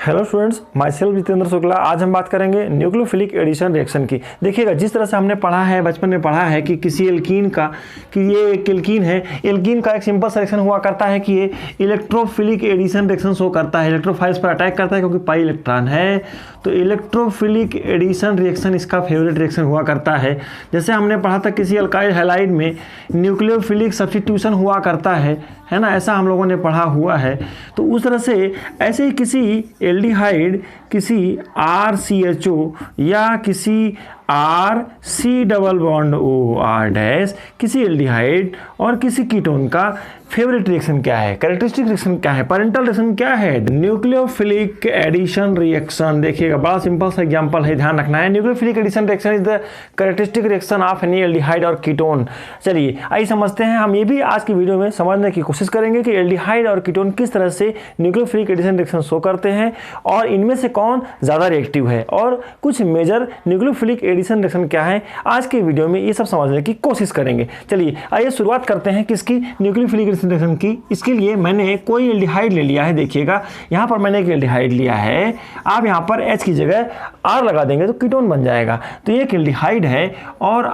Hello students, my self Jitendra Shukla. आज हम बात करेंगे न्यूक्लियोफिलिक एडिशन रिएक्शन की। देखिएगा, जिस तरह से हमने पढ़ा है, बचपन में पढ़ा है कि किसी एल्कीन का, कि ये एक एल्कीन है, एल्कीन का एक सिंपल सा रिएक्शन हुआ करता है कि ये इलेक्ट्रोफिलिक एडिशन रिएक्शन शो करता है, इलेक्ट्रोफाइल्स पर अटैक करता है क्योंकि पाई इलेक्ट्रॉन है। तो इलेक्ट्रोफिलिक एडिशन रिएक्शन इसका फेवरेट रिएक्शन हुआ करता है। जैसे हमने पढ़ा था किसी अल्काइल हैलाइड में न्यूक्लियोफिलिक सब्स्टिट्यूशन हुआ करता है ना, ऐसा हम लोगों ने पढ़ा हुआ है। तो उस तरह से ऐसे ही किसी एल्डिहाइड, किसी RCHO या किसी RC double bond OR dash, किसी एल्डिहाइड और किसी कीटोन का फेवरेट रिएक्शन क्या है, कैरेक्टरिस्टिक रिएक्शन क्या है, पैरेंटल रिएक्शन क्या है? Nucleophilic addition reaction. देखिएगा, बड़ा सिंपल सा एग्जांपल है, ध्यान रखना है। Nucleophilic addition reaction is the characteristic reaction of any aldehyde और कीटोन। चलिए आइए समझते हैं। हम ये भी आज की वीडियो में समझने की कोशिश करेंगे कि एल्डिहाइड और कीटोन किस तरह से न्यूक्लियोफिलिक एडिशन रिएक्शन शो करते हैं और इनमें से कौन ज़्यादा रिएक्टिव है और कुछ मेजर न्यूक्लियोफिलिक एडिशन रिएक्शन क्या है। आज के वीडियो में ये सब समझने की कोशिश करेंगे। चलिए आइए शुरुआत करते हैं किसकी, न्यूक्लियोफिलिक रिएक्शन की। इसके लिए मैंने कोई एल्डिहाइड ले लिया है। देखिएगा, यहाँ पर मैंने एक एल्डिहाइड लिया है। आप यहाँ पर H की जगह R लगा देंगे तो कीटोन बन जाएगा। तो ये एक एल्डिहाइड है और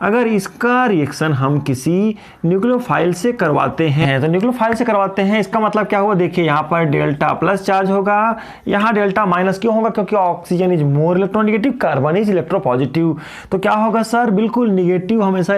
अगर इसका रिएक्शन हम किसी न्यूक्लियोफाइल से करवाते हैं, तो न्यूक्लियोफाइल से करवाते हैं, इसका मतलब क्या हुआ? देखिए, यहाँ पर डेल्टा प्लस चार्ज होगा, यहाँ डेल्टा माइनस क्यों होगा? क्योंकि oxygen is more electronegative, carbon is electropositive. तो क्या होगा सर? बिल्कुल निगेटिव, हमेशा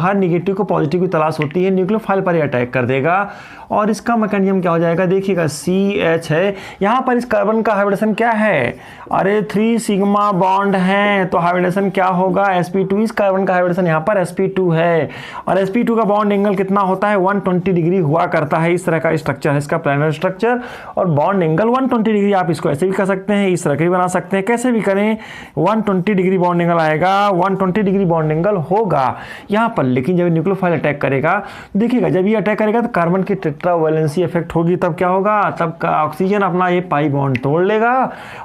हर निगेटिव को पॉजिटिव की तलाश होती है, न्यूक्लियोफाइल पर ही अटैक कर देगा। और इसका मैकेनिज्म क्या हो जाएगा? देखिएगा, CH है, यहाँ पर इस कार्बन का हाइब्रिडेशन क्या है? अरे 3 सिग्मा बॉन्ड है, तो हाइब्रिडेशन क्या होगा? sp2। इस कार्बन का हाइब्रिडेशन यहाँ पर sp2 है और sp2 का बॉन्ड एंगल कितना होता है? 120 डिग्री हुआ करता है। इस तरह का स्ट्रक्चर है इसका, प्लानर स्ट्रक्चर, और बॉन्ड एंगल 120 डिग्री। आप इसको ऐसे भी कर सकते हैं, इस तरह के भी बना सकते हैं, कैसे भी करें 120 डिग्री बॉन्ड एंगल आएगा, 120 डिग्री बॉन्ड एंगल होगा यहाँ पर। लेकिन जब न्यूक्लियोफाइल अटैक करेगा, देखिएगा, जब ये अटैक करेगा तो कार्बन की टेट्रावैलेंसी इफेक्ट होगी। तब क्या होगा? तब ऑक्सीजन अपना ये पाई बॉन्ड तोड़ लेगा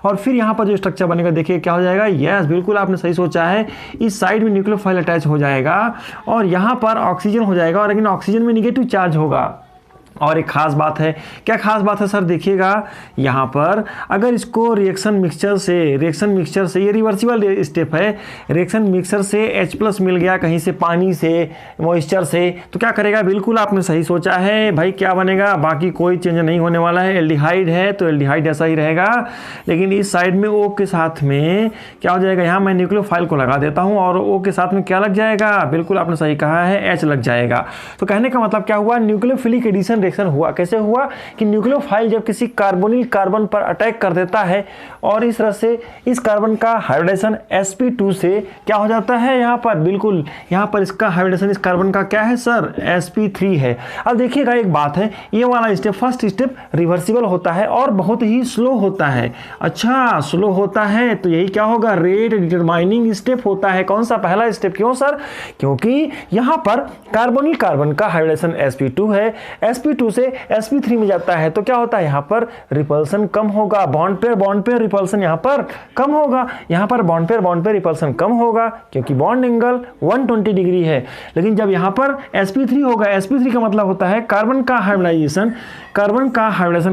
और फिर यहाँ पर जो स्ट्रक्चर बनेगा, देखिए क्या हो जाएगा? यस, बिल्कुल आपने सही सोचा है। इस साइड में न्यूक्लियोफाइल अटैच हो जाएगा और यहाँ पर ऑक्सीजन हो जाएगा, और लेकिन ऑक्सीजन में निगेटिव चार्ज होगा। और एक खास बात है, क्या खास बात है सर? देखिएगा, यहाँ पर अगर इसको रिएक्शन मिक्सचर से ये रिवर्सिबल स्टेप है, रिएक्शन मिक्सचर से H+ मिल गया कहीं से, पानी से, मॉइस्चर से, तो क्या करेगा? बिल्कुल आपने सही सोचा है भाई, क्या बनेगा? बाकी कोई चेंज नहीं होने वाला है। एल्डिहाइड है तो एल्डिहाइड ऐसा ही रहेगा, लेकिन इस साइड में O के साथ में क्या हो जाएगा? यहाँ मैं न्यूक्लियोफाइल को लगा देता हूँ और O के साथ में क्या लग जाएगा? बिल्कुल आपने सही कहा है, H लग जाएगा। तो कहने का मतलब क्या हुआ? न्यूक्लियोफिलिक एडिशन रिएक्शन हुआ। कैसे हुआ? कि न्यूक्लियोफाइल जब किसी कार्बोनिल कार्बन पर अटैक कर देता है और इस तरह से इस कार्बन का हाइब्रिडेशन sp2 से क्या हो जाता है? यहाँ पर बिल्कुल, यहाँ पर इसका हाइब्रिडेशन इस कार्बन का क्या है सर? sp3 है। अब देखिएगा, एक बात है, ये वाला स्टेप, फर्स्ट स्टेप रिवर्सिबल होता है और बहुत ही स्लो होता है। अच्छा, स्लो होता है तो यही क्या होगा? रेट डिटरमाइनिंग स्टेप होता है। कौन सा? पहला स्टेप। क्यों सर? क्योंकि यहाँ पर कार्बोनिल कार्बन का हाइब्रिडेशन sp2 है, sp2 से sp3 में जाता है, तो क्या होता है? यहाँ पर रिपल्सन कम होगा, बॉन्ड पेयर रिपल्सन यहाँ पर कम होगा, यहाँ पर बॉन्ड पेयर रिपल्सन कम होगा क्योंकि बॉन्ड एंगल 120 डिग्री है। लेकिन जब यहाँ पर sp3 होगा, sp3 का मतलब होता है कार्बन का हाइब्रिडाइजेशन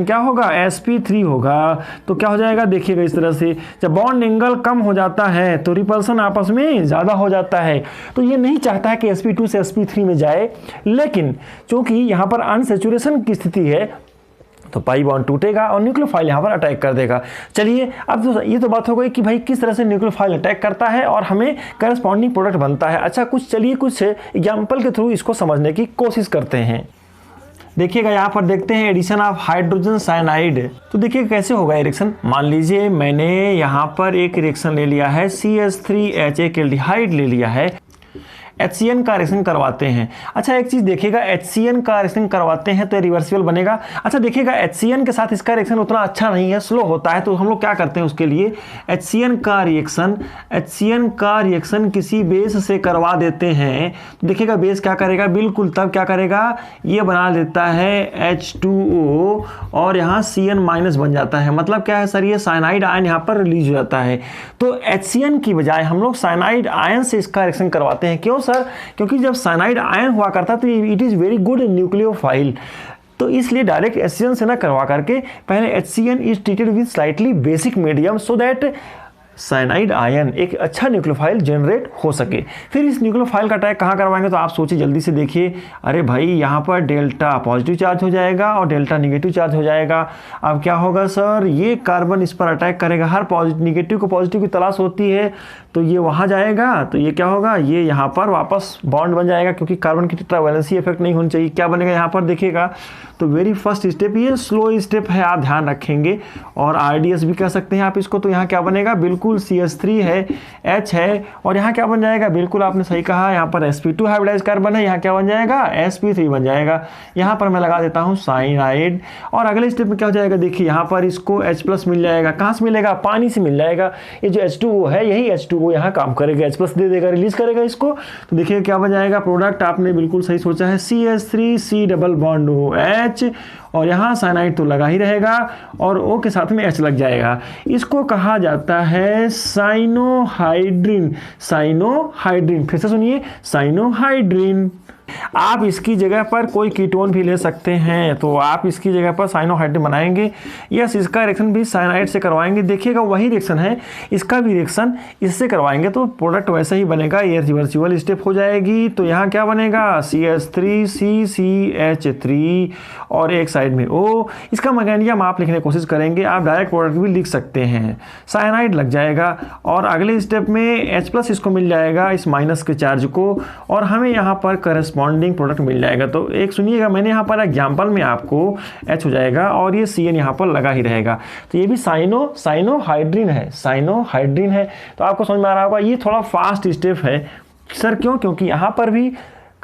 क्या होगा? sp3 होगा। तो क्या हो जाएगा? देखिएगा, इस तरह से जब बॉन्ड एंगल कम हो जाता है तो रिपल्सन आपस में ज़्यादा हो जाता है। तो ये नहीं चाहता है कि sp2 से sp3 में जाए, लेकिन चूंकि यहाँ पर अनसैचुरेशन की स्थिति है तो पाई बॉन्ड टूटेगा और न्यूक्लियोफाइल यहाँ पर अटैक कर देगा। चलिए, अब तो ये तो बात हो गई कि भाई किस तरह से न्यूक्लियोफाइल अटैक करता है और हमें करस्पॉन्डिंग प्रोडक्ट बनता है। अच्छा, कुछ एग्जाम्पल के थ्रू इसको समझने की कोशिश करते हैं। देखिएगा, यहाँ पर देखते हैं एडिशन ऑफ हाइड्रोजन साइनाइड। तो देखिए कैसे होगा रिएक्शन। मान लीजिए मैंने यहाँ पर एक रिएक्शन ले लिया है, CH3H, एक एल्डिहाइड ले लिया है, HCN का रिएक्शन करवाते हैं। अच्छा, एक चीज़ देखिएगा, HCN का रिएक्शन करवाते हैं तो रिवर्सिबल बनेगा। अच्छा देखिएगा, HCN के साथ इसका रिएक्शन उतना अच्छा नहीं है, स्लो होता है। तो हम लोग क्या करते हैं उसके लिए? HCN का रिएक्शन किसी बेस से करवा देते हैं। तो देखिएगा, बेस क्या करेगा? बिल्कुल तब क्या करेगा? ये बना देता है H2O और यहाँ CN- बन जाता है। मतलब क्या है सर? ये साइनाइड आयन यहाँ पर रिलीज हो जाता है। तो HCN की बजाय हम लोग साइनाइड आयन से इसका रिएक्शन करवाते हैं। क्यों सर? क्योंकि जब साइनाइड आयन हुआ करता तो it is very good nucleophile. तो इसलिए डायरेक्ट HCN से ना करवा करके पहले HCN is treated with slightly basic medium so that cyanide ion एक अच्छा न्यूक्लियोफाइल जनरेट हो सके। फिर इस न्यूक्लियोफाइल का अटैक कहाँ करवाएंगे, तो आप सोचिए जल्दी से देखिए। अरे भाई यहाँ पर डेल्टा पॉजिटिव चार्ज हो जाएगा और डेल्टा निगेटिव चार्ज हो जाएगा। अब क्या होगा सर, ये कार्बन इस पर अटैक करेगा। हर निगेटिव को पॉजिटिव की तलाश होती है, तो ये वहाँ जाएगा, तो ये क्या होगा, ये यहाँ पर वापस बॉन्ड बन जाएगा, क्योंकि कार्बन की टेट्रावैलेंसी इफेक्ट नहीं होनी चाहिए। क्या बनेगा यहाँ पर देखिएगा, तो वेरी फर्स्ट स्टेप, ये स्लो स्टेप है, आप ध्यान रखेंगे, और RDS भी कह सकते हैं आप इसको। तो यहाँ क्या बनेगा, बिल्कुल CH3 है, H है, और यहाँ क्या बन जाएगा, बिल्कुल आपने सही कहा, यहाँ पर sp2 हाइब्रिडाइज कार्बन है, यहाँ क्या बन जाएगा, sp3 बन जाएगा। यहाँ पर मैं लगा देता हूँ साइनाइड, और अगले स्टेप में क्या हो जाएगा, देखिए यहाँ पर इसको H+ मिल जाएगा। कहाँ से मिलेगा, पानी से मिल जाएगा। ये जो H2O है, यही H2O यहाँ काम करेगा, H+ दे देगा, रिलीज करेगा इसको। तो देखिए क्या बन जाएगा प्रोडक्ट, आपने बिल्कुल सही सोचा है, CH3C डबल बॉन्ड OH, और यहाँ साइनाइड तो लगा ही रहेगा, और O के साथ में H लग जाएगा। इसको कहा जाता है साइनोहाइड्रिन। साइनोहाइड्रिन, फिर से सुनिए, साइनोहाइड्रिन। आप इसकी जगह पर कोई कीटोन भी ले सकते हैं, तो आप इसकी जगह पर साइनोहाइड्रिन बनाएंगे। यस, इसका रिएक्शन भी साइनाइड से करवाएंगे, देखिएगा वही रिएक्शन है, इसका भी रिएक्शन इससे करवाएंगे, तो प्रोडक्ट वैसे ही बनेगा, ये रिवर्सिबल स्टेप हो जाएगी। तो यहाँ क्या बनेगा, CH3CCH3 और एक साइड में O। इसका मैकेनिज्म आप लिखने की कोशिश करेंगे, आप डायरेक्ट प्रोडक्ट भी लिख सकते हैं, साइनाइड लग जाएगा, और अगले स्टेप में H+ इसको मिल जाएगा, इस माइनस के चार्ज को, और हमें यहाँ पर करस्पॉन्डिंग प्रोडक्ट मिल जाएगा। तो एक सुनिएगा, मैंने यहाँ पर एग्जाम्पल में आपको H हो जाएगा, और ये CN यहाँ पर लगा ही रहेगा। तो ये भी साइनोहाइड्रिन है, साइनोहाइड्रिन है। तो आपको समझ में आ रहा होगा, ये थोड़ा फास्ट स्टेप है सर, क्यों, क्योंकि यहाँ पर भी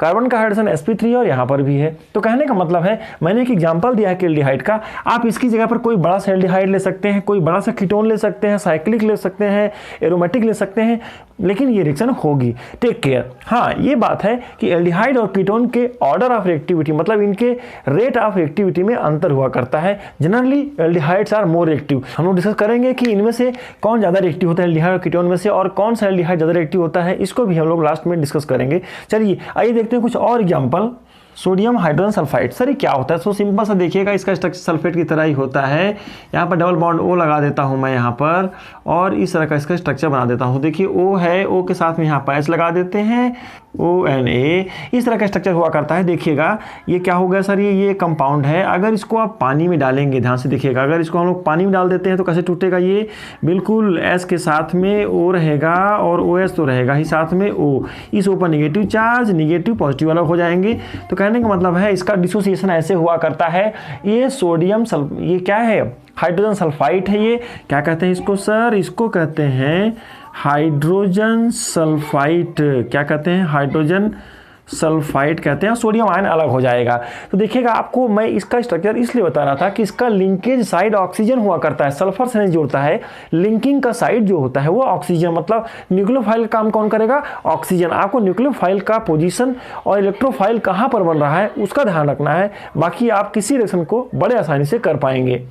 कार्बन का हाइड्रोजन sp3 और यहाँ पर भी है। तो कहने का मतलब है, मैंने एक एग्जांपल दिया है कि एल्डिहाइड का, आप इसकी जगह पर कोई बड़ा सा एल्डिहाइड ले सकते हैं, कोई बड़ा सा कीटोन ले सकते हैं, साइक्लिक ले सकते हैं, एरोमेटिक ले सकते हैं, लेकिन ये रिएक्शन होगी। Take care. हाँ, ये बात है कि एल्डिहाइड और कीटोन के ऑर्डर ऑफ रिएक्टिविटी, मतलब इनके रेट ऑफ रिएक्टिविटी में अंतर हुआ करता है। Generally aldehydes are more reactive. हम लोग डिस्कस करेंगे कि इनमें से कौन ज़्यादा रिएक्टिव होता है एल्डिहाइड और कीटोन में से, और कौन सा एल्डिहाइड ज़्यादा रिएक्टिव होता है, इसको भी हम लोग लास्ट में डिस्कस करेंगे। चलिए आइए देखते हैं कुछ और example. Sodium hydrogen sulphide, sir ये क्या होता है, सो सिंपल सा देखिएगा, इसका स्ट्रक्चर सल्फेट की तरह ही होता है। यहाँ पर डबल बॉन्ड O लगा देता हूँ मैं यहाँ पर, और इस तरह का इसका स्ट्रक्चर बना देता हूँ। देखिए O है, O के साथ में यहाँ पर H लगा देते हैं, ONA, इस तरह का स्ट्रक्चर हुआ करता है। देखिएगा ये क्या हो गया सर, ये कंपाउंड है। अगर इसको आप पानी में डालेंगे, ध्यान से देखिएगा, अगर इसको हम लोग पानी में डाल देते हैं तो कैसे टूटेगा, ये बिल्कुल S के साथ में O रहेगा, और OH तो रहेगा ही साथ में O। इस O पर निगेटिव चार्ज, निगेटिव पॉजिटिव अलग हो जाएंगे। तो कहने का मतलब है, इसका डिसोसिएशन ऐसे हुआ करता है। ये सोडियम ये क्या है, हाइड्रोजन सल्फाइड है। ये क्या कहते हैं इसको सर, इसको कहते हैं हाइड्रोजन सल्फाइड। क्या कहते हैं, हाइड्रोजन सल्फाइड कहते हैं। सोडियम आयन अलग हो जाएगा। तो देखिएगा, आपको मैं इसका स्ट्रक्चर इसलिए बता रहा था कि इसका लिंकेज साइड ऑक्सीजन हुआ करता है, सल्फर से नहीं जुड़ता है। लिंकिंग का साइड जो होता है वो ऑक्सीजन, मतलब न्यूक्लियोफाइल का काम कौन करेगा, ऑक्सीजन। आपको न्यूक्लियोफाइल का पोजीशन और इलेक्ट्रोफाइल कहाँ पर बन रहा है उसका ध्यान रखना है, बाकी आप किसी रिएक्शन को बड़े आसानी से कर पाएंगे।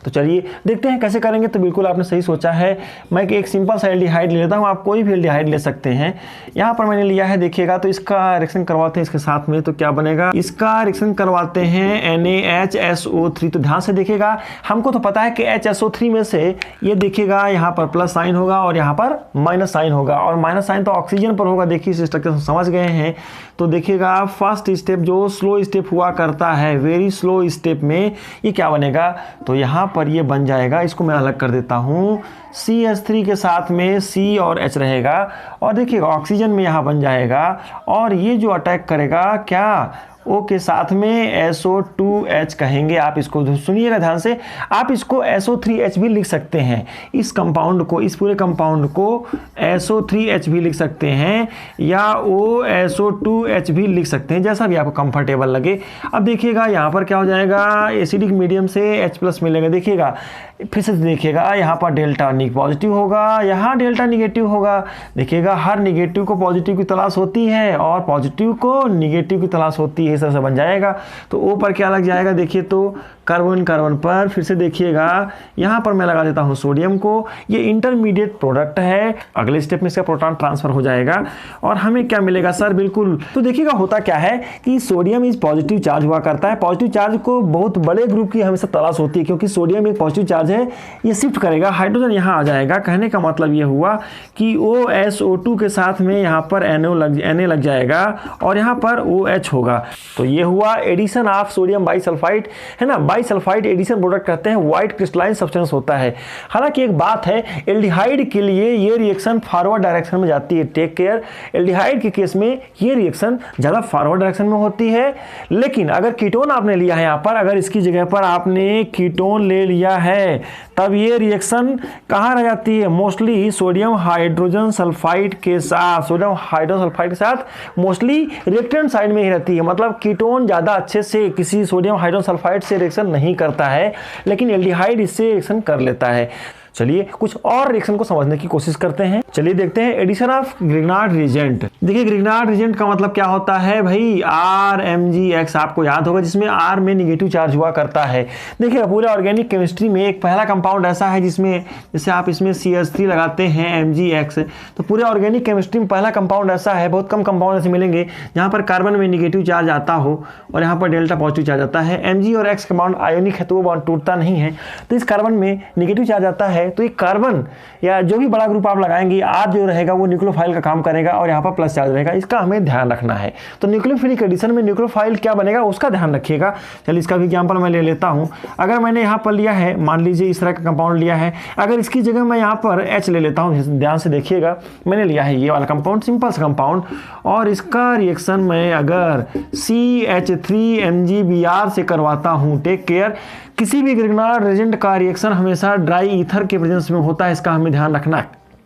तो चलिए देखते हैं कैसे करेंगे। तो बिल्कुल आपने सही सोचा है। मैं एक सिंपल सा एल्डिहाइड ले लेता हूँ, आप कोई भी एल्डिहाइड ले सकते हैं। यहाँ पर मैंने लिया है, देखिएगा, तो इसका रिएक्शन करवाते हैं इसके साथ में, तो क्या बनेगा, इसका रिएक्शन करवाते हैं NaHSO3। तो ध्यान से देखिएगा, हमको तो पता है कि HSO3 में से ये देखिएगा यहाँ पर प्लस साइन होगा और यहाँ पर माइनस साइन होगा, और माइनस साइन तो ऑक्सीजन पर होगा। देखिए इस स्ट्रक्चर समझ गए हैं। तो देखिएगा फर्स्ट स्टेप जो स्लो स्टेप हुआ करता है, वेरी स्लो स्टेप में ये क्या बनेगा, तो यहाँ पर ये बन जाएगा। इसको मैं अलग कर देता हूँ, CH3 के साथ में C और H रहेगा, और देखिएगा ऑक्सीजन में यहाँ बन जाएगा, और ये जो अटैक करेगा क्या, O के साथ में SO2H कहेंगे। आप इसको सुनिएगा ध्यान से, आप इसको SO3H भी लिख सकते हैं। इस कंपाउंड को, इस पूरे कंपाउंड को SO3H भी लिख सकते हैं, या OSO2H भी लिख सकते हैं, जैसा भी आपको कंफर्टेबल लगे। अब देखिएगा यहाँ पर क्या हो जाएगा, एसिडिक मीडियम से H+ मिलेगा। देखिएगा फिर से देखिएगा, यहाँ पर डेल्टा पॉजिटिव होगा, यहाँ डेल्टा निगेटिव होगा। देखिएगा हर निगेटिव को पॉजिटिव की तलाश होती है, और पॉजिटिव को निगेटिव की तलाश होती है। देखिए इस तरह से बन जाएगा। तो ओ पर क्या लग जाएगा देखिए, तो कार्बन कार्बन पर फिर से देखिएगा यहाँ पर मैं लगा देता हूँ सोडियम को। ये इंटरमीडिएट प्रोडक्ट है, अगले स्टेप में इसका प्रोटॉन ट्रांसफर हो जाएगा और हमें क्या मिलेगा सर, बिल्कुल। तो देखिएगा होता क्या है कि सोडियम इज पॉजिटिव चार्ज हुआ करता है। पॉजिटिव चार्ज को बहुत बड़े ग्रुप की हमेशा तलाश होती है, क्योंकि सोडियम एक पॉजिटिव चार्ज है, ये शिफ्ट करेगा, हाइड्रोजन यहाँ आ जाएगा। कहने का मतलब ये हुआ कि OSO2 के साथ में यहाँ पर Na लग जाएगा और यहाँ पर OH होगा। तो ये हुआ एडिशन ऑफ सोडियम बाइसल्फाइड, है ना। बाइसल्फाइड एडिशन प्रोडक्ट कहते हैं, व्हाइट क्रिस्टलाइन सब्सटेंस होता है। हालांकि एक बात है, एल्डिहाइड के लिए ये रिएक्शन फॉरवर्ड डायरेक्शन में जाती है, टेक केयर। एल्डिहाइड के केस में ये रिएक्शन ज़्यादा फॉरवर्ड डायरेक्शन में होती है, लेकिन अगर कीटोन आपने लिया है यहाँ पर, अगर इसकी जगह पर आपने कीटोन ले लिया है, तब ये रिएक्शन कहाँ रह जाती है, मोस्टली सोडियम हाइड्रोजन सल्फाइड के साथ, सोडियम हाइड्रोजन सल्फाइड के साथ मोस्टली रिएक्टेंट साइड में ही रहती है। मतलब कीटोन ज़्यादा अच्छे से किसी सोडियम हाइड्रोजन सल्फाइड से रिएक्शन नहीं करता है, लेकिन एल्डिहाइड इससे रिएक्शन कर लेता है। चलिए कुछ और रिएक्शन को समझने की कोशिश करते हैं। चलिए देखते हैं एडिशन ऑफ ग्रिग्नार्ड रिएजेंट। देखिए ग्रिग्नार्ड रिएजेंट का मतलब क्या होता है भाई, RMgX आपको याद होगा, जिसमें R में निगेटिव चार्ज हुआ करता है। देखिए पूरे ऑर्गेनिक केमिस्ट्री में एक पहला कंपाउंड ऐसा है जिसमें, जैसे आप इसमें CH3 लगाते हैं Mgx, तो पूरे ऑर्गेनिक केमिस्ट्री में पहला कंपाउंड ऐसा है, बहुत कम कंपाउंड ऐसे मिलेंगे जहाँ पर कार्बन में निगेटिव चार्ज आता हो और यहाँ पर डेल्टा पॉजिटिव चार्ज आता है। Mg और X का बॉन्ड आयोनिक है तो वो बॉन्ड टूटता नहीं है, तो इस कार्बन में निगेटिव चार्ज आता है। तो एक कार्बन या जो भी बड़ा ग्रुप आप लगाएंगे, R जो रहेगा वो न्यूक्लियोफाइल का काम करेगा और यहाँ पर प्लस चार्ज रहेगा, इसका हमें ध्यान रखना है। तो न्यूक्लियोफिलिक एडिशन में न्यूक्लियोफाइल क्या बनेगा उसका ध्यान रखिएगा। चलिए इसका भी एग्जांपल मैं ले लेता हूँ। अगर मैंने यहाँ पर लिया है, मान लीजिए इस तरह का कंपाउंड लिया है, अगर इसकी जगह मैं यहाँ पर H ले लेता हूँ, ध्यान से देखिएगा, मैंने लिया है ये वाला कंपाउंड, सिंपल सा कंपाउंड, और इसका रिएक्शन मैं अगर CH3MgBr से करवाता हूँ, टेक केयर, किसी भी ग्रिग्नार्ड रिएजेंट का रिएक्शन हमेशा ड्राई ईथर के प्रेजेंस में होता है, इसका हमें ध्यान रखना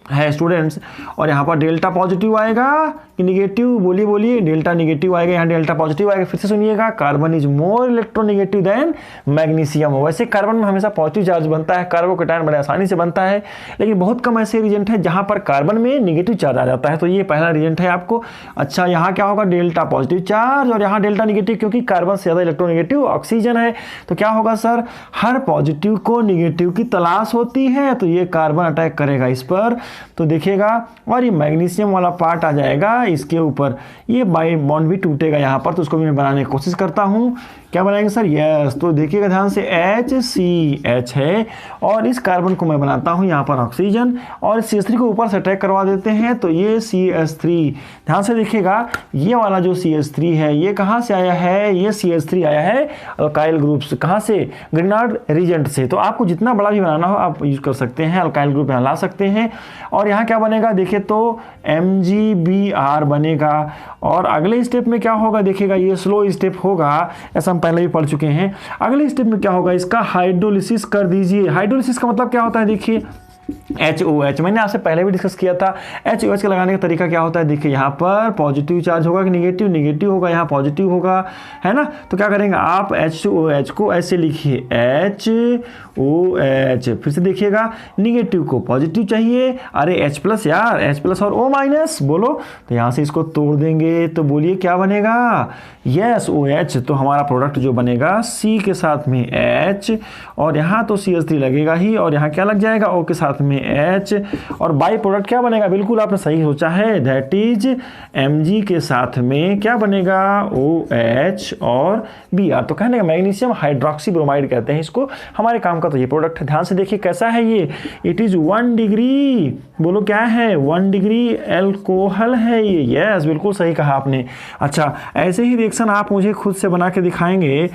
है स्टूडेंट्स। और यहाँ पर डेल्टा पॉजिटिव आएगा कि निगेटिव, बोलिए बोलिए, डेल्टा निगेटिव आएगा, यहाँ डेल्टा पॉजिटिव आएगा। फिर से सुनिएगा, carbon is more electronegative than magnesium. वैसे कार्बन में हमेशा पॉजिटिव चार्ज बनता है, कार्बोकेटायन बड़े आसानी से बनता है, लेकिन बहुत कम ऐसे रिएजेंट है जहाँ पर कार्बन में निगेटिव चार्ज आ जाता है। तो ये पहला रिएजेंट है आपको। अच्छा यहाँ क्या होगा, डेल्टा पॉजिटिव चार्ज और यहाँ डेल्टा निगेटिव, क्योंकि कार्बन से ज़्यादा इलेक्ट्रोनेगेटिव ऑक्सीजन है। तो क्या होगा सर, हर पॉजिटिव को निगेटिव की तलाश होती है, तो ये कार्बन अटैक करेगा इस पर, तो देखिएगा, और ये मैग्नीशियम वाला पार्ट आ जाएगा इसके ऊपर, ये बाई बॉन्ड भी टूटेगा यहाँ पर। तो उसको भी मैं बनाने की कोशिश करता हूँ। क्या बनाएंगे सर, यस, तो देखिएगा ध्यान से, HCH है और इस कार्बन को मैं बनाता हूँ यहाँ पर ऑक्सीजन, और CH3 को ऊपर से अटैक करवा देते हैं, तो ये CH3, ध्यान से देखिएगा, ये वाला जो CH3 है ये कहाँ से आया है, ये CH3 आया है अल्काइल ग्रुप से। कहाँ से, ग्रिग्नार्ड रिएजेंट से। तो आपको जितना बड़ा भी बनाना हो आप यूज कर सकते हैं, अल्काइल ग्रुप यहाँ ला सकते हैं। और यहाँ क्या बनेगा देखिए, तो MgBr बनेगा। और अगले स्टेप में क्या होगा देखिएगा, ये स्लो स्टेप होगा, ऐसा हम पहले भी पढ़ चुके हैं। अगले स्टेप में क्या होगा, इसका हाइड्रोलिसिस कर दीजिए। हाइड्रोलिसिस का मतलब क्या होता है, देखिए HOH, मैंने आपसे पहले भी डिस्कस किया था। HOH के लगाने का तरीका क्या होता है, देखिए यहाँ पर पॉजिटिव चार्ज होगा कि निगेटिव, निगेटिव होगा, यहाँ पॉजिटिव होगा, है ना। तो क्या करेंगे आप, H2OH को ऐसे लिखिए, HOH, फिर से देखिएगा, निगेटिव को पॉजिटिव चाहिए, अरे H प्लस यार, H प्लस और O माइनस बोलो, तो यहाँ से इसको तोड़ देंगे, तो बोलिए क्या बनेगा, यस OH। तो हमारा प्रोडक्ट जो बनेगा C के साथ में H, और यहाँ तो CH3 लगेगा ही, और यहाँ क्या लग जाएगा, O के साथ में H, और बाई प्रोडक्ट क्या बनेगा, बिल्कुल आपने सही सोचा है, दैट इज Mg के साथ में क्या बनेगा, OH और Br। तो कहने का मैग्नीशियम हाइड्रोक्सी ब्रोमाइड कहते हैं इसको। हमारे काम का तो ये प्रोडक्ट है। ध्यान से देखिए कैसा है ये, इट इज 1 डिग्री, बोलो क्या है, 1 डिग्री एल्कोहल है ये, यस बिल्कुल सही कहा आपने। अच्छा ऐसे ही रिएक्शन आप मुझे खुद से बना के दिखाएंगे,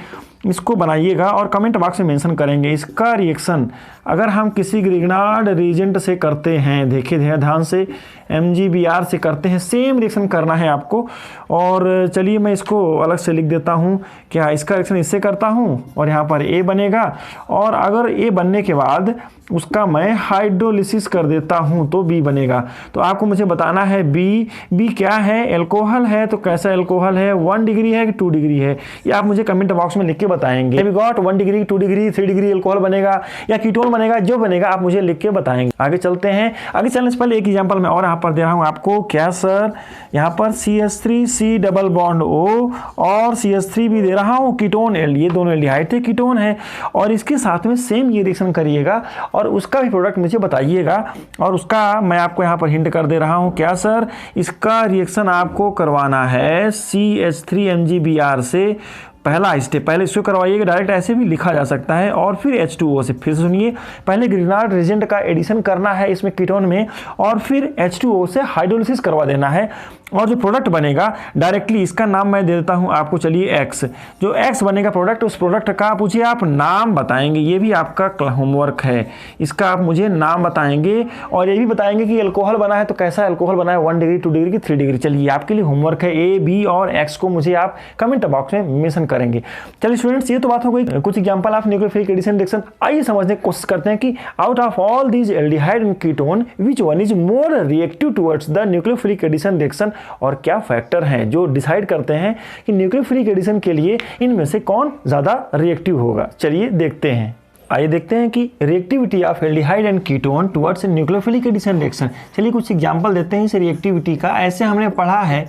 इसको बनाइएगा और कमेंट बॉक्स में मेंशन करेंगे। इसका रिएक्शन अगर हम किसी ग्रिग्नार्ड रिएजेंट से करते हैं, देखिए ध्यान से, MgBr से करते हैं, सेम रिएक्शन करना है आपको। और चलिए मैं इसको अलग से लिख देता हूँ, क्या इसका रिएक्शन इससे करता हूँ और यहाँ पर A बनेगा, और अगर A बनने के बाद उसका मैं हाइड्रोलिसिस कर देता हूँ तो B बनेगा। तो आपको मुझे बताना है B क्या है, एल्कोहल है, तो कैसा एल्कोहल है, 1 डिग्री है कि 2 डिग्री है, ये आप मुझे कमेंट बॉक्स में लिख के बताएंगे। We got 1 degree, 2 degree, 3 degree alcohol बनेगा, या कीटोन बनेगा, जो बनेगा आप मुझे लिख के बताएंगे। आगे चलते हैं। आगे चलने से पहले एक एग्जांपल मैं और यहाँ पर दे रहा हूँ आपको। क्या सर? यहाँ पर CH3C डबल बॉन्ड O और CH3 भी दे रहा हूँ, कीटोन एल्ड, ये दोनों एल्डिहाइड थे, कीटोन है, और इसके साथ में सेम ये रिएक्शन करिएगा और उसका भी प्रोडक्ट मुझे बताइएगा। और उसका मैं आपको यहाँ पर हिंट कर दे रहा हूँ। क्या सर? इसका रिएक्शन आपको करवाना है CH3MgBr से। पहला स्टेप, पहले इसको करवाइएगा, डायरेक्ट ऐसे भी लिखा जा सकता है, और फिर H2O से। फिर सुनिए, पहले ग्रिग्नार्ड रिएजेंट का एडिशन करना है इसमें कीटोन में, और फिर H2O से हाइड्रोलिसिस करवा देना है, और जो प्रोडक्ट बनेगा डायरेक्टली, इसका नाम मैं दे देता हूं आपको, चलिए X। जो X बनेगा प्रोडक्ट, उस प्रोडक्ट का पूछिए आप नाम बताएंगे, ये भी आपका होमवर्क है। इसका आप मुझे नाम बताएंगे, और ये भी बताएंगे कि अल्कोहल बना है तो कैसा अल्कोहल बना है, 1 डिग्री, 2 डिग्री की 3 डिग्री। चलिए, आपके लिए होमवर्क है। A, B और X को मुझे आप कमेंट बॉक्स में मेंशन करेंगे। चलिए स्टूडेंट्स, ये तो बात हो गई कुछ example of nucleophilic addition reaction. आइए समझने की कोशिश करते हैं कि out of all these aldehyde and ketone which one is more reactive towards the nucleophilic addition reaction, और क्या फैक्टर हैं जो डिसाइड करते हैं कि न्यूक्लियोफिलिक एडिशन के लिए इनमें से कौन ज्यादा रिएक्टिव होगा। चलिए देखते हैं। आइए देखते हैं कि reactivity of aldehyde and ketone towards nucleophilic addition reaction. चलिए कुछ एग्जांपल देते हैं इस रिएक्टिविटी का। ऐसे हमने पढ़ा है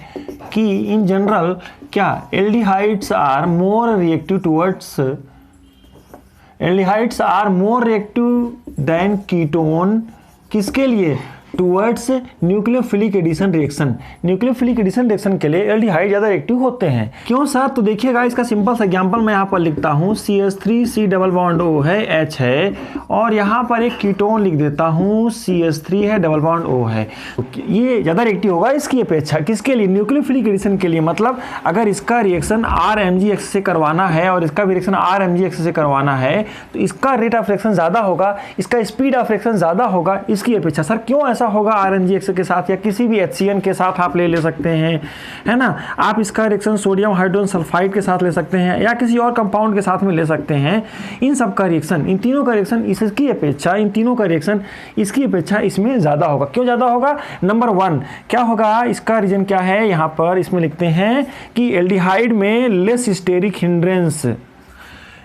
कि इन जनरल क्या aldehydes are more reactive towards, aldehydes are more reactive than ketone, किसके लिए? Towards nucleophilic addition reaction. Nucleophilic addition reaction के लिए एल्डिहाइड ज्यादा रिएक्टिव होते हैं। क्यों सर? तो देखिएगा, इसका सिंपल सा एग्जांपल मैं यहाँ पर लिखता हूँ। CH3C डबल बॉन्ड O है, H है, और यहाँ पर एक कीटोन लिख देता हूँ, CH3 है, डबल बॉन्ड O है। ये ज्यादा रिएक्टिव होगा इसकी अपेक्षा। किसके लिए? न्यूक्लियोफिलिक एडिशन के लिए। मतलब अगर इसका रिएक्शन RMgX से करवाना है और इसका भी रिएक्शन RMgX से करवाना है, तो इसका रेट ऑफ रिएक्शन ज्यादा होगा, इसका स्पीड ऑफ रिएक्शन ज्यादा होगा इसकी अपेक्षा। सर क्यों ऐसा होगा? RMgX के साथ या किसी भी HCN के साथ आप ले सकते हैं, है ना। आप इसका रिएक्शन सोडियम हाइड्रोजन सल्फाइड के साथ ले सकते हैं या किसी और कंपाउंड के साथ में ले सकते हैं। इन सब का रिएक्शन, इन तीनों का रिएक्शन इसकी अपेक्षा, इन तीनों का रिएक्शन इसकी अपेक्षा इसमें ज्यादा होगा। क्यों ज्यादा होगा? नंबर 1 क्या होगा? इसका रीजन क्या है? यहाँ पर इसमें लिखते हैं कि एल्डिहाइड में लेस स्टेरिक हिंड्रेंस,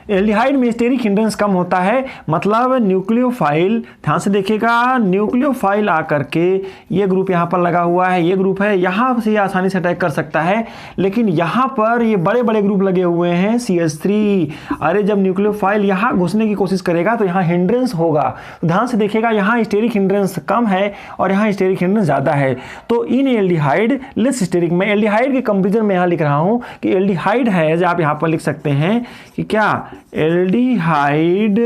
एल्डिहाइड में स्टेरिक हिंड्रेंस कम होता है। मतलब न्यूक्लियोफाइल, ध्यान से देखिएगा, न्यूक्लियोफाइल आकर के ये ग्रुप यहाँ पर लगा हुआ है, ये ग्रुप है, यहाँ से आसानी से अटैक कर सकता है, लेकिन यहाँ पर ये बड़े बड़े ग्रुप लगे हुए हैं CH3। अरे जब न्यूक्लियोफाइल यहाँ घुसने की कोशिश करेगा तो यहाँ हिंड्रेंस होगा। ध्यान से देखिएगा, यहाँ स्टेरिक हिंड्रेंस कम है और यहाँ स्टेरिक हिंड्रेंस ज़्यादा है। तो इन एल्डिहाइड लेस स्टेरिक, मैं एल्डिहाइड के कंपेरिजन में यहाँ लिख रहा हूँ कि एल्डिहाइड है, जो आप यहाँ पर लिख सकते हैं कि क्या aldehyde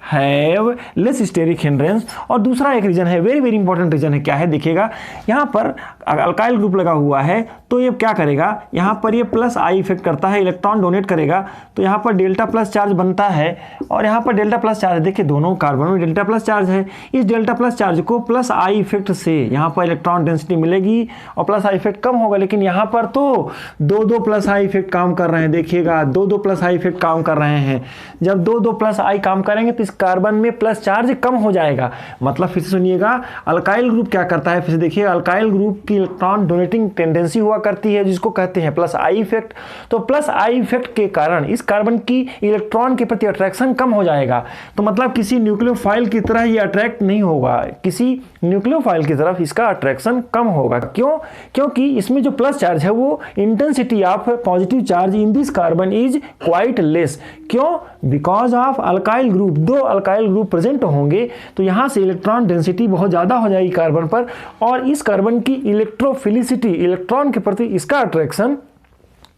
have less steric hindrance. और दूसरा एक रीजन है, वेरी वेरी इंपॉर्टेंट रीजन है, क्या है? देखिएगा, यहाँ पर अल्काइल ग्रुप लगा हुआ है, तो ये क्या करेगा? यहाँ पर ये प्लस आई इफेक्ट करता है, इलेक्ट्रॉन डोनेट करेगा, तो यहाँ पर डेल्टा प्लस चार्ज बनता है, और यहाँ पर डेल्टा प्लस चार्ज, देखिए दोनों कार्बन में डेल्टा प्लस चार्ज है। इस डेल्टा प्लस चार्ज को प्लस आई इफेक्ट से यहाँ पर इलेक्ट्रॉन डेंसिटी मिलेगी और प्लस आई इफेक्ट कम होगा, लेकिन यहाँ पर तो दो प्लस आई इफेक्ट काम कर रहे हैं। देखिएगा, दो प्लस आई इफेक्ट काम कर रहे हैं। जब दो प्लस आई काम करेंगे तो इस कार्बन में प्लस चार्ज कम हो जाएगा। मतलब फिर से सुनिएगा, अल्काइल ग्रुप क्या करता है? फिर से देखिए, अल्काइल ग्रुप की इलेक्ट्रॉन डोनेटिंग टेंडेंसी हुआ करती है, जिसको कहते हैं प्लस आई इफेक्ट। तो प्लस आई इफेक्ट के कारण इस कार्बन की इलेक्ट्रॉन के प्रति अट्रैक्शन कम हो जाएगा। तो मतलब किसी न्यूक्लियोफाइल की तरह ये अट्रैक्ट नहीं होगा, किसी न्यूक्लियोफाइल की तरफ इसका अट्रैक्शन कम होगा। क्यों? क्योंकि इसमें जो प्लस चार्ज है वो intensity of positive charge in this carbon is quite less. क्यों? बिकॉज ऑफ अल्काइल ग्रुप, दो अल्काइल ग्रुप प्रेजेंट होंगे, तो यहां से इलेक्ट्रॉन डेंसिटी बहुत ज्यादा हो जाएगी कार्बन पर, और इस कार्बन की इलेक्ट्रोफिलिसिटी, इलेक्ट्रॉन के प्रति इसका अट्रैक्शन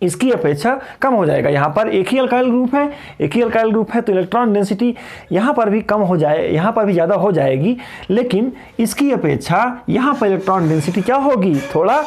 इसकी अपेक्षा कम हो जाएगा। यहाँ पर एक ही अल्काइल ग्रुप है, एक ही अल्काइल ग्रुप है, तो इलेक्ट्रॉन डेंसिटी यहाँ पर भी कम हो जाए, यहाँ पर भी ज़्यादा हो जाएगी, लेकिन इसकी अपेक्षा यहाँ पर इलेक्ट्रॉन डेंसिटी क्या होगी? थोड़ा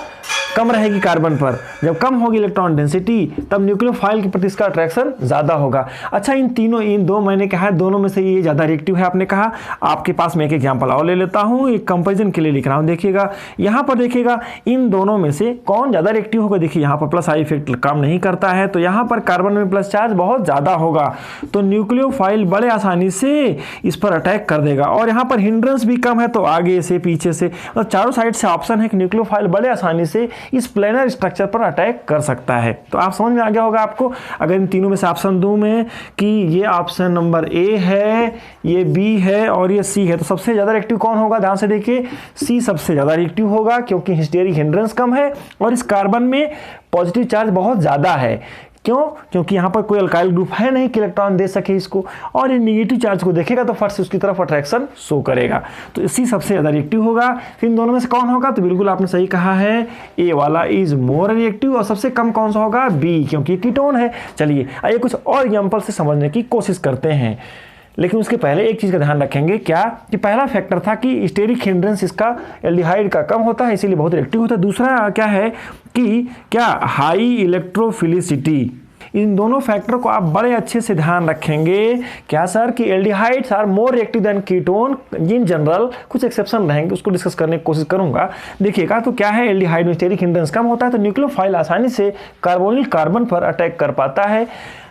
कम रहेगी कार्बन पर। जब कम होगी इलेक्ट्रॉन डेंसिटी, तब न्यूक्लियोफाइल के प्रति इसका अट्रैक्शन ज़्यादा होगा। अच्छा, इन दो मैंने कहा दोनों में से ये ज़्यादा रिएक्टिव है, आपने कहा। आपके पास मैं एक एग्जांपल और ले लेता हूँ, एक कंपैरिजन के लिए लिख रहा हूँ। देखिएगा, यहाँ पर देखिएगा, इन दोनों में से कौन ज़्यादा रिएक्टिव होगा? देखिए यहाँ पर प्लस आई इफेक्ट काम नहीं करता है, तो यहाँ पर कार्बन में प्लस चार्ज बहुत ज़्यादा होगा, तो न्यूक्लियोफाइल बड़े आसानी से इस पर अटैक कर देगा। और यहाँ पर हिंड्रेंस भी कम है, तो आगे से पीछे से मतलब चारों साइड से ऑप्शन है कि न्यूक्लियोफाइल बड़े आसानी से इस प्लेनर स्ट्रक्चर पर अटैक कर सकता है। तो आप समझ में आ गया होगा आपको। अगर इन तीनों में से ऑप्शन दूं मैं कि ये ऑप्शन नंबर ए है, ये बी है और ये सी है, तो सबसे ज़्यादा रिएक्टिव कौन होगा? ध्यान से देखिए, सी सबसे ज़्यादा रिएक्टिव होगा, क्योंकि हिस्टेरिक हिंड्रेंस कम है और इस कार्बन में पॉजिटिव चार्ज बहुत ज़्यादा है। क्यों? क्योंकि यहाँ पर कोई अल्काइल ग्रुप है नहीं कि इलेक्ट्रॉन दे सके इसको, और ये नेगेटिव चार्ज को देखेगा तो फट से उसकी तरफ अट्रैक्शन शो करेगा, तो सी सबसे ज़्यादा रिएक्टिव होगा। फिर इन दोनों में से कौन होगा? तो बिल्कुल आपने सही कहा है, ए वाला इज मोर रिएक्टिव, और सबसे कम कौन सा होगा? बी, क्योंकि कीटोन है। चलिए आइए कुछ और एग्जाम्पल से समझने की कोशिश करते हैं, लेकिन उसके पहले एक चीज़ का ध्यान रखेंगे, क्या कि पहला फैक्टर था कि स्टेरिक हिंड्रेंस इसका एल्डिहाइड का कम होता है, इसीलिए बहुत रिएक्टिव होता है। दूसरा क्या है कि क्या हाई इलेक्ट्रोफिलिसिटी, इन दोनों फैक्टर को आप बड़े अच्छे से ध्यान रखेंगे। क्या सर? कि aldehydes are more reactive than ketone in general, कुछ एक्सेप्शन रहेंगे, उसको डिस्कस करने की कोशिश करूंगा। देखिएगा तो क्या है, एल्डिहाइड में स्टेरिक हिंड्रेंस कम होता है, तो न्यूक्लियोफाइल आसानी से कार्बोनिल कार्बन पर अटैक कर पाता है।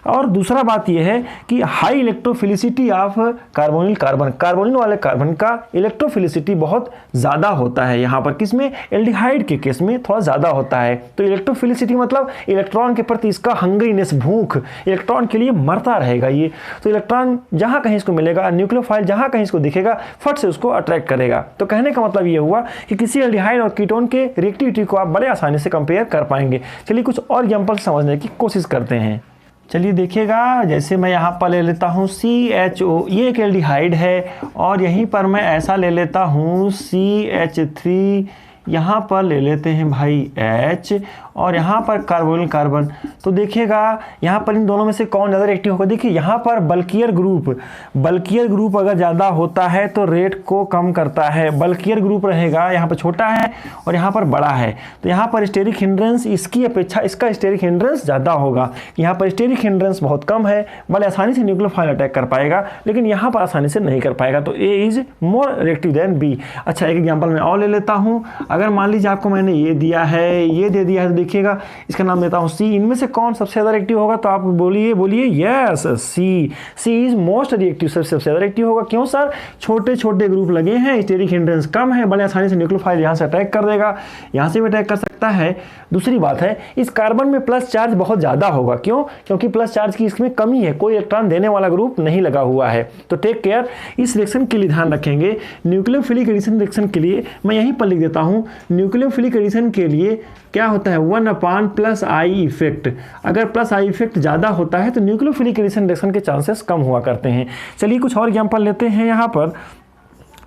और दूसरा बात यह है कि high electrophilicity of carbonyl carbon, carbonyl वाले कार्बन का इलेक्ट्रोफिलिसिटी बहुत ज़्यादा होता है। यहाँ पर किसमें? एल्डिहाइड के केस में थोड़ा ज़्यादा होता है। तो इलेक्ट्रोफिलिसिटी मतलब इलेक्ट्रॉन के प्रति इसका हंग्रीनेस, भूख, इलेक्ट्रॉन के लिए मरता रहेगा ये। तो इलेक्ट्रॉन जहाँ कहीं इसको मिलेगा, न्यूक्लियोफाइल जहाँ कहीं इसको दिखेगा, फट से उसको अट्रैक्ट करेगा। तो कहने का मतलब ये हुआ कि किसी एल्डिहाइड और कीटोन के रिएक्टिविटी को आप बड़े आसानी से कंपेयर कर पाएंगे। चलिए कुछ और एग्जाम्पल समझने की कोशिश करते हैं। चलिए देखिएगा, जैसे मैं यहाँ पर ले लेता हूँ CHO, ये एक एल्डिहाइड है, और यहीं पर मैं ऐसा ले लेता हूँ CH3, यहाँ पर ले लेते हैं भाई H, और यहाँ पर कार्बोनिल कार्बन। तो देखिएगा यहाँ पर इन दोनों में से कौन ज़्यादा रिएक्टिव होगा? देखिए यहाँ पर बल्कियर ग्रुप अगर ज़्यादा होता है तो रेट को कम करता है। बल्कियर ग्रुप रहेगा, यहाँ पर छोटा है और यहाँ पर बड़ा है, तो यहाँ पर स्टेरिक हिंड्रेंस इसकी अपेक्षा इसका स्टेरिक हिंड्रेंस ज़्यादा होगा। यहाँ पर स्टेरिक हिंड्रेंस बहुत कम है, बड़े आसानी से न्यूक्लियोफाइल अटैक कर पाएगा, लेकिन यहाँ पर आसानी से नहीं कर पाएगा, तो A is more reactive than B. अच्छा, एक एग्जाम्पल मैं और ले लेता हूँ। अगर मान लीजिए आपको मैंने ये दिया है, ये दे दिया है, तो देखिएगा इसका नाम देता हूँ सी। इनमें से कौन सबसे ज़्यादा रिएक्टिव होगा? तो आप बोलिए yes, C is most reactive, सबसे ज़्यादा रिएक्टिव होगा। क्यों सर? छोटे छोटे ग्रुप लगे हैं, स्टेरिक हिंड्रेंस कम है, बड़े आसानी से न्यूक्लियोफाइल यहाँ से अटैक कर देगा, यहाँ से भी अटैक कर सकता है। दूसरी बात है, इस कार्बन में प्लस चार्ज बहुत ज़्यादा होगा। क्यों? क्योंकि प्लस चार्ज की इसमें कमी है, कोई इलेक्ट्रॉन देने वाला ग्रुप नहीं लगा हुआ है। तो टेक केयर, इस रिएक्शन के लिए ध्यान रखेंगे। न्यूक्लियोफिलिक एडिशन रिएक्शन के लिए मैं यहीं पर लिख देता हूँ, न्यूक्लियोफिलिक एडिशन के लिए क्या होता है? 1/+I effect. अगर प्लस आई इफेक्ट ज़्यादा होता है तो न्यूक्लियोफिलिक एडिशन रिएक्शन के चांसेस कम हुआ करते हैं। चलिए कुछ और एग्जाम्पल लेते हैं। यहाँ पर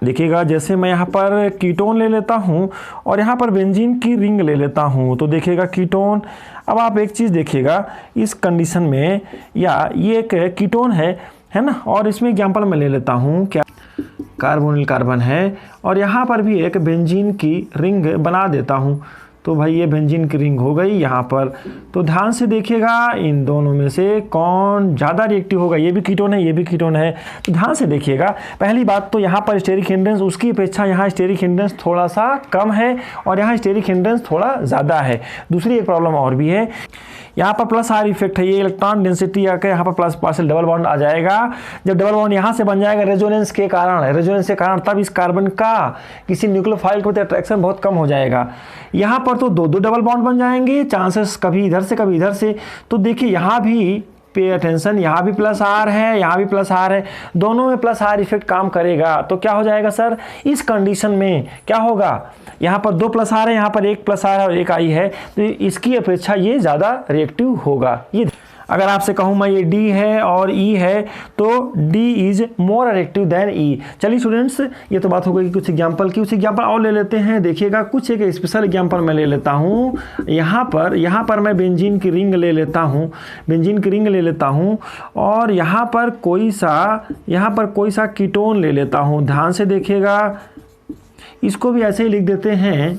देखिएगा, जैसे मैं यहाँ पर कीटोन ले लेता हूँ और यहाँ पर बेंजीन की रिंग ले लेता हूँ, तो देखिएगा कीटोन। अब आप एक चीज़ देखिएगा, इस कंडीशन में या ये एक कीटोन है ना, और इसमें एग्जाम्पल मैं ले लेता हूँ, क्या कार्बोनिल कार्बन है, और यहाँ पर भी एक बेंजीन की रिंग बना देता हूँ। तो भाई ये बेंजीन की रिंग हो गई यहाँ पर। तो ध्यान से देखिएगा, इन दोनों में से कौन ज़्यादा रिएक्टिव होगा? ये भी कीटोन है, ये भी कीटोन है। तो ध्यान से देखिएगा, पहली बात तो यहाँ पर स्टेरिक हिंड्रेंस उसकी अपेक्षा यहाँ स्टेरिक हिंड्रेंस थोड़ा सा कम है, और यहाँ स्टेरिक हिंड्रेंस थोड़ा ज़्यादा है। दूसरी एक प्रॉब्लम और भी है, यहाँ पर प्लस आर इफेक्ट है, ये इलेक्ट्रॉन डेंसिटी आकर यहाँ पर प्लस पार्शियल डबल बॉन्ड आ जाएगा। जब डबल बॉन्ड यहाँ से बन जाएगा रेजोनेंस के कारण, तब इस कार्बन का किसी न्यूक्लियोफाइल के प्रति अट्रैक्शन बहुत कम हो जाएगा। यहाँ पर तो दो डबल बॉन्ड बन जाएंगे, चांसेस कभी इधर से कभी इधर से। तो देखिए यहाँ भी पे अटेंशन, यहाँ भी प्लस आर है, यहाँ भी प्लस आर है, दोनों में प्लस आर इफेक्ट काम करेगा। तो क्या हो जाएगा सर? इस कंडीशन में क्या होगा? यहाँ पर 2 प्लस आर है, यहाँ पर 1 प्लस आर है और 1 आई है, तो इसकी अपेक्षा ये ज़्यादा रिएक्टिव होगा। ये अगर आपसे कहूँ मैं, ये डी है और ई है, तो D is more reactive than E. चलिए स्टूडेंट्स, ये तो बात हो गई कुछ एग्जांपल की, कुछ एग्जांपल और ले लेते हैं। देखिएगा, कुछ एक स्पेशल एग्जांपल मैं ले लेता हूँ। यहाँ पर मैं बेंजीन की रिंग ले लेता हूँ, और यहाँ पर कोई सा कीटोन ले लेता हूँ। ध्यान से देखिएगा, इसको भी ऐसे ही लिख देते हैं,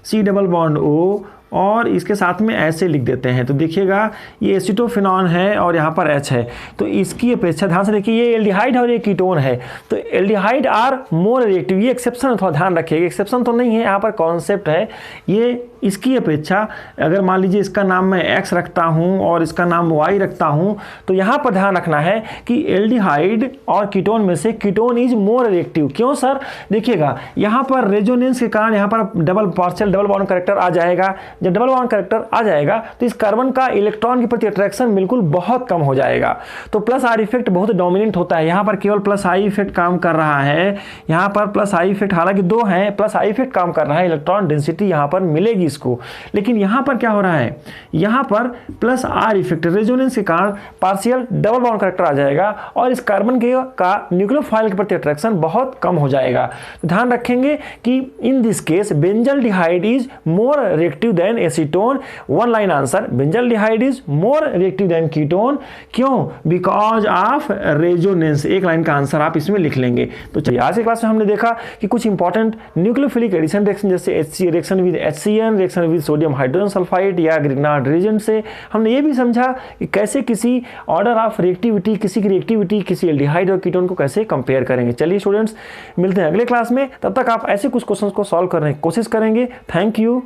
C डबल बॉन्ड O और इसके साथ में ऐसे लिख देते हैं। तो देखिएगा ये एसिटोफिनॉन है और यहाँ पर H है, तो इसकी अपेक्षा ध्यान से देखिए ये एल्डिहाइड और ये कीटोन है, तो एल्डिहाइड आर मोर रिएक्टिव, ये एक्सेप्शन है, थोड़ा ध्यान रखिएगा, एक्सेप्शन तो नहीं है, यहाँ पर कॉन्सेप्ट है। ये इसकी अपेक्षा अगर मान लीजिए इसका नाम मैं X रखता हूँ और इसका नाम Y रखता हूँ, तो यहाँ पर ध्यान रखना है कि एल्डिहाइड और कीटोन में से कीटोन इज मोर रिएक्टिव। क्यों सर? देखिएगा यहाँ पर रेजोनेंस के कारण यहाँ पर डबल बॉन्ड कैरेक्टर आ जाएगा। जब डबल बॉन्ड कैरेक्टर आ जाएगा तो इस कार्बन का इलेक्ट्रॉन के प्रति अट्रैक्शन बिल्कुल बहुत कम हो जाएगा। तो प्लस आर इफेक्ट बहुत डोमिनेंट होता है। यहाँ पर केवल प्लस आई इफेक्ट काम कर रहा है, यहाँ पर प्लस आई इफेक्ट, हालांकि दो हैं, प्लस आई इफेक्ट काम कर रहा है, इलेक्ट्रॉन डेंसिटी यहाँ पर मिलेगी इसको। लेकिन यहाँ पर क्या हो रहा है, यहाँ पर प्लस आर इफेक्ट रेजोनेंस के कारण पार्शियल डबल बॉन्ड कैरेक्टर आ जाएगा और इस कार्बन के का न्यूक्लियोफाइल के प्रति अट्रैक्शन बहुत कम हो जाएगा। तो ध्यान रखेंगे कि in this case benzaldehyde is more reactive than acetone. One line answer, benzaldehyde is more reactive than ketone. क्यों? Because of resonance. एक लाइन का आंसर आप इसमें लिख लेंगे। तो चलिए आज की क्लास में हमने देखा कि कुछ इंपॉर्टेंट न्यूक्लियोफिलिक एडिशन रिएक्शन जैसे HCl reaction with HCN, reaction with sodium hydrogen sulphide या ग्रिग्नार्ड रिएजेंट से। हमने ये भी समझा कि कैसे किसी ऑर्डर ऑफ रिएक्टिविटी, किसी की रिएक्टिविटी किसी एल्डिहाइड और कीटोन को कैसे कंपेयर करेंगे। चलिए स्टूडेंट्स, मिलते हैं अगले क्लास में, तब तक आप ऐसे कुछ क्वेश्चंस को सॉल्व करने की कोशिश करेंगे। Thank you.